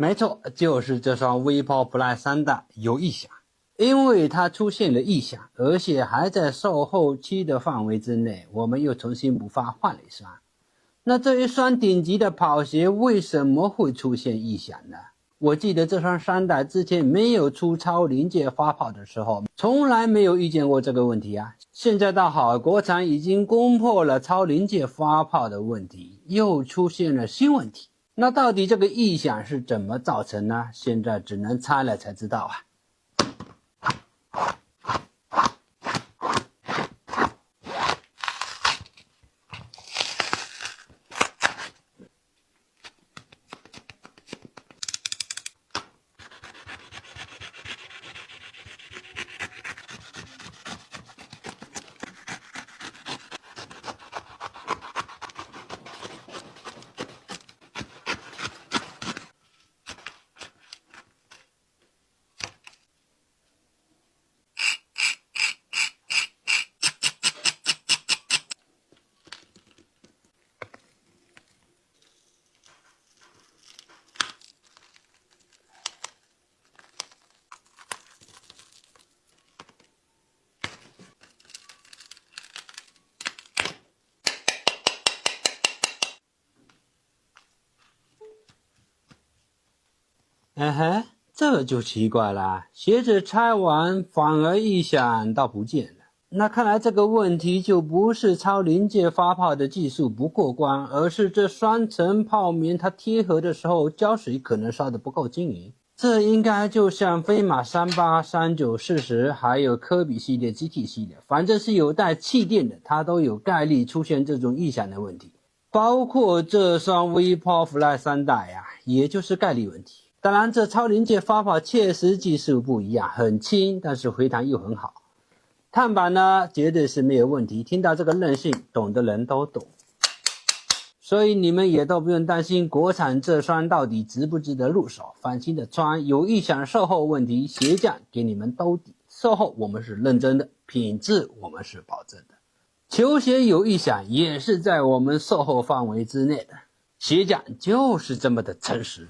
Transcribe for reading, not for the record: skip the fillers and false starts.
没错，就是这双 V-Power Fly 3代有异响。因为它出现了异响，而且还在售后期的范围之内，我们又重新补发换了一双。那这一双顶级的跑鞋为什么会出现异响呢？我记得这双3代之前没有出超临界发泡的时候，从来没有遇见过这个问题啊。现在倒好，国产已经攻破了超临界发泡的问题，又出现了新问题。那到底这个异响是怎么造成呢？现在只能猜了才知道啊。这就奇怪了，鞋子拆完反而异响倒不见了。那看来这个问题就不是超临界发泡的技术不过关，而是这双层泡棉它贴合的时候胶水可能烧得不够均匀。这应该就像飞马38、39、40还有科比系列、GT 系列，反正是有带气垫的，它都有概率出现这种异响的问题。包括这双 V-Power Fly 3代呀，也就是概率问题。当然这超临界发泡确实技术不一样，很轻，但是回弹又很好。碳板呢绝对是没有问题，听到这个韧性，懂的人都懂。所以你们也都不用担心国产这双到底值不值得入手，放心的穿，有异响售后问题，鞋匠给你们兜底，售后我们是认真的，品质我们是保证的。球鞋有异响也是在我们售后范围之内的，鞋匠就是这么的诚实。